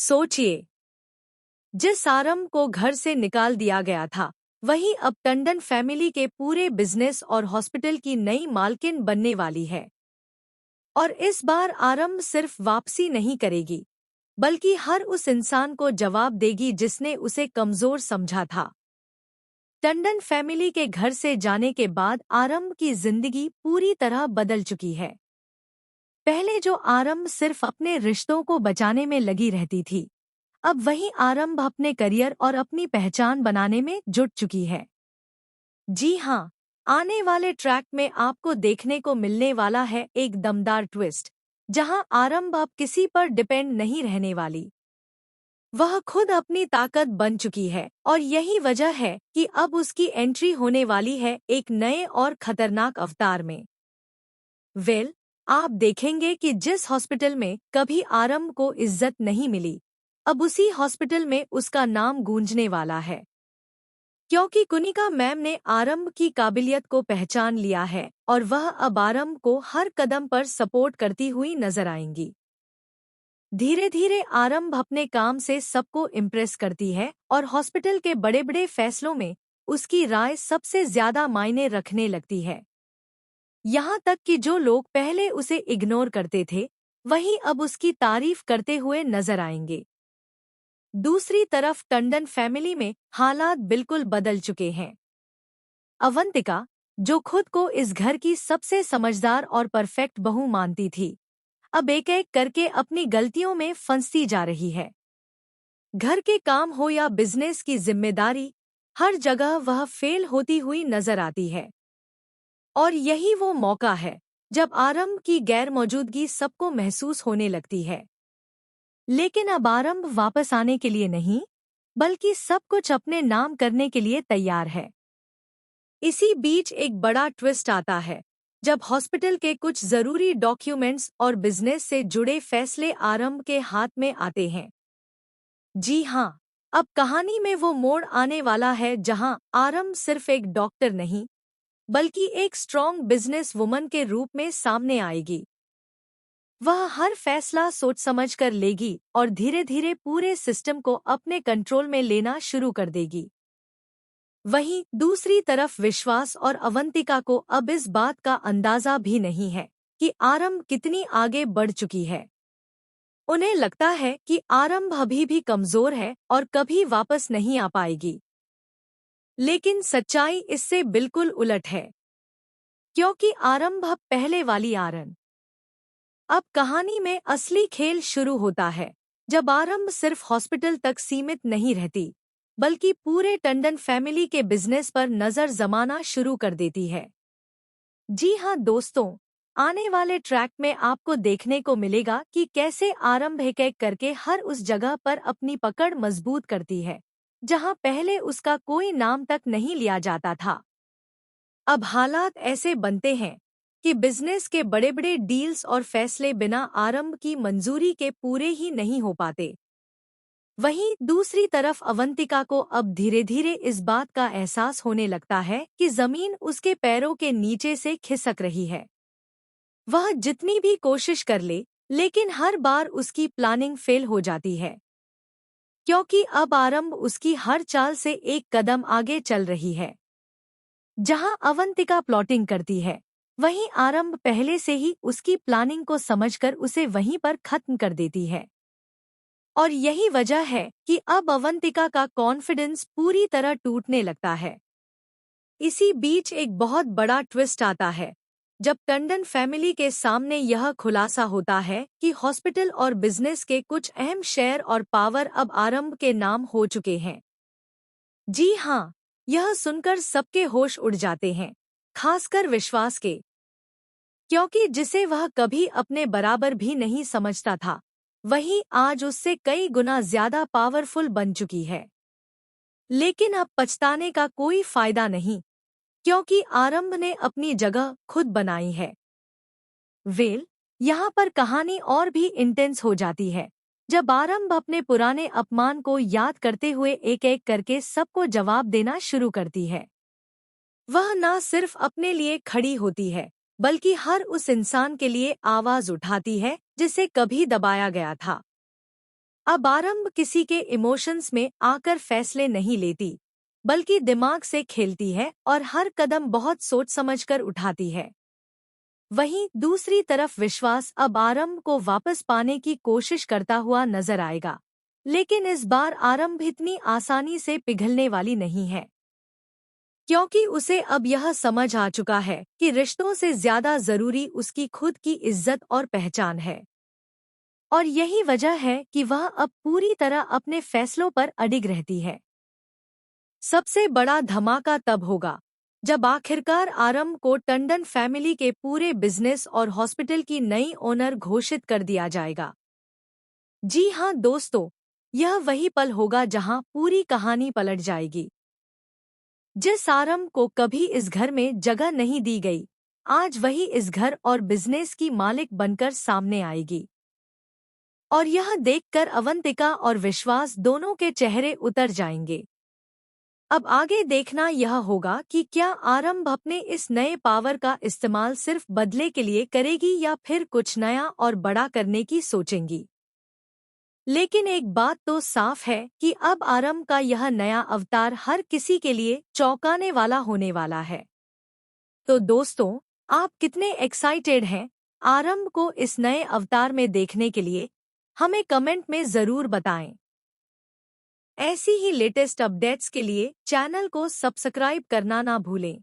सोचिए, जिस आरंभ को घर से निकाल दिया गया था, वही अब टंडन फैमिली के पूरे बिजनेस और हॉस्पिटल की नई मालकिन बनने वाली है। और इस बार आरंभ सिर्फ वापसी नहीं करेगी, बल्कि हर उस इंसान को जवाब देगी जिसने उसे कमजोर समझा था। टंडन फैमिली के घर से जाने के बाद आरंभ की जिंदगी पूरी तरह बदल चुकी है। पहले जो आरंभ सिर्फ अपने रिश्तों को बचाने में लगी रहती थी, अब वही आरंभ अपने करियर और अपनी पहचान बनाने में जुट चुकी है। जी हाँ, आने वाले ट्रैक में आपको देखने को मिलने वाला है एक दमदार ट्विस्ट, जहां आरंभ अब किसी पर डिपेंड नहीं रहने वाली। वह खुद अपनी ताकत बन चुकी है और यही वजह है कि अब उसकी एंट्री होने वाली है एक नए और खतरनाक अवतार में। आप देखेंगे कि जिस हॉस्पिटल में कभी आरंभ को इज्जत नहीं मिली, अब उसी हॉस्पिटल में उसका नाम गूंजने वाला है। क्योंकि कुनिका मैम ने आरंभ की काबिलियत को पहचान लिया है और वह अब आरंभ को हर कदम पर सपोर्ट करती हुई नजर आएंगी। धीरे धीरे आरंभ अपने काम से सबको इम्प्रेस करती है और हॉस्पिटल के बड़े बड़े फैसलों में उसकी राय सबसे ज्यादा मायने रखने लगती है। यहाँ तक कि जो लोग पहले उसे इग्नोर करते थे, वही अब उसकी तारीफ करते हुए नजर आएंगे। दूसरी तरफ टंडन फैमिली में हालात बिल्कुल बदल चुके हैं। अवंतिका, जो खुद को इस घर की सबसे समझदार और परफेक्ट बहू मानती थी, अब एक एक करके अपनी गलतियों में फंसती जा रही है। घर के काम हो या बिजनेस की जिम्मेदारी, हर जगह वह फेल होती हुई नजर आती है। और यही वो मौका है जब आरंभ की गैरमौजूदगी सबको महसूस होने लगती है। लेकिन अब आरंभ वापस आने के लिए नहीं, बल्कि सब कुछ अपने नाम करने के लिए तैयार है। इसी बीच एक बड़ा ट्विस्ट आता है, जब हॉस्पिटल के कुछ जरूरी डॉक्यूमेंट्स और बिजनेस से जुड़े फैसले आरंभ के हाथ में आते हैं। जी हाँ, अब कहानी में वो मोड़ आने वाला है जहां आरंभ सिर्फ एक डॉक्टर नहीं, बल्कि एक स्ट्रॉन्ग बिजनेस वुमन के रूप में सामने आएगी। वह हर फैसला सोच समझ कर लेगी और धीरे धीरे पूरे सिस्टम को अपने कंट्रोल में लेना शुरू कर देगी। वहीं दूसरी तरफ विश्वास और अवंतिका को अब इस बात का अंदाजा भी नहीं है कि आरंभ कितनी आगे बढ़ चुकी है। उन्हें लगता है कि आरंभ अभी भी कमजोर है और कभी वापस नहीं आ पाएगी। लेकिन सच्चाई इससे बिल्कुल उलट है, क्योंकि आरंभ अब पहले वाली आरन। अब कहानी में असली खेल शुरू होता है, जब आरंभ सिर्फ हॉस्पिटल तक सीमित नहीं रहती, बल्कि पूरे टंडन फैमिली के बिजनेस पर नजर जमाना शुरू कर देती है। जी हाँ दोस्तों, आने वाले ट्रैक में आपको देखने को मिलेगा कि कैसे आरंभ एक एक करके हर उस जगह पर अपनी पकड़ मजबूत करती है, जहां पहले उसका कोई नाम तक नहीं लिया जाता था। अब हालात ऐसे बनते हैं कि बिजनेस के बड़े बड़े डील्स और फैसले बिना आरंभ की मंजूरी के पूरे ही नहीं हो पाते। वहीं दूसरी तरफ अवंतिका को अब धीरे धीरे इस बात का एहसास होने लगता है कि जमीन उसके पैरों के नीचे से खिसक रही है। वह जितनी भी कोशिश कर ले, लेकिन हर बार उसकी प्लानिंग फेल हो जाती है, क्योंकि अब आरंभ उसकी हर चाल से एक कदम आगे चल रही है। जहां अवंतिका प्लॉटिंग करती है, वहीं आरंभ पहले से ही उसकी प्लानिंग को समझकर उसे वहीं पर खत्म कर देती है। और यही वजह है कि अब अवंतिका का कॉन्फिडेंस पूरी तरह टूटने लगता है। इसी बीच एक बहुत बड़ा ट्विस्ट आता है, जब टंडन फैमिली के सामने यह खुलासा होता है कि हॉस्पिटल और बिजनेस के कुछ अहम शेयर और पावर अब आरंभ के नाम हो चुके हैं। जी हाँ, यह सुनकर सबके होश उड़ जाते हैं, खासकर विश्वास के, क्योंकि जिसे वह कभी अपने बराबर भी नहीं समझता था, वही आज उससे कई गुना ज्यादा पावरफुल बन चुकी है। लेकिन अब पछताने का कोई फायदा नहीं, क्योंकि आरंभ ने अपनी जगह खुद बनाई है। यहाँ पर कहानी और भी इंटेंस हो जाती है, जब आरंभ अपने पुराने अपमान को याद करते हुए एक एक करके सबको जवाब देना शुरू करती है। वह न सिर्फ अपने लिए खड़ी होती है, बल्कि हर उस इंसान के लिए आवाज उठाती है जिसे कभी दबाया गया था। अब आरंभ किसी के इमोशंस में आकर फैसले नहीं लेती, बल्कि दिमाग से खेलती है और हर कदम बहुत सोच समझकर उठाती है। वहीं दूसरी तरफ विश्वास अब आरंभ को वापस पाने की कोशिश करता हुआ नजर आएगा, लेकिन इस बार आरंभ इतनी आसानी से पिघलने वाली नहीं है, क्योंकि उसे अब यह समझ आ चुका है कि रिश्तों से ज्यादा जरूरी उसकी खुद की इज्जत और पहचान है। और यही वजह है कि वह अब पूरी तरह अपने फैसलों पर अडिग रहती है। सबसे बड़ा धमाका तब होगा जब आखिरकार आरंभ को टंडन फैमिली के पूरे बिजनेस और हॉस्पिटल की नई ओनर घोषित कर दिया जाएगा। जी हां दोस्तों, यह वही पल होगा जहां पूरी कहानी पलट जाएगी। जिस आरंभ को कभी इस घर में जगह नहीं दी गई, आज वही इस घर और बिजनेस की मालिक बनकर सामने आएगी। और यह देखकर अवंतिका और विश्वास दोनों के चेहरे उतर जाएंगे। अब आगे देखना यह होगा कि क्या आरंभ अपने इस नए पावर का इस्तेमाल सिर्फ बदले के लिए करेगी या फिर कुछ नया और बड़ा करने की सोचेंगी। लेकिन एक बात तो साफ है कि अब आरंभ का यह नया अवतार हर किसी के लिए चौंकाने वाला होने वाला है। तो दोस्तों, आप कितने एक्साइटेड हैं आरंभ को इस नए अवतार में देखने के लिए? हमें कमेंट में ज़रूर बताएं। ऐसी ही लेटेस्ट अपडेट्स के लिए चैनल को सब्सक्राइब करना ना भूलें।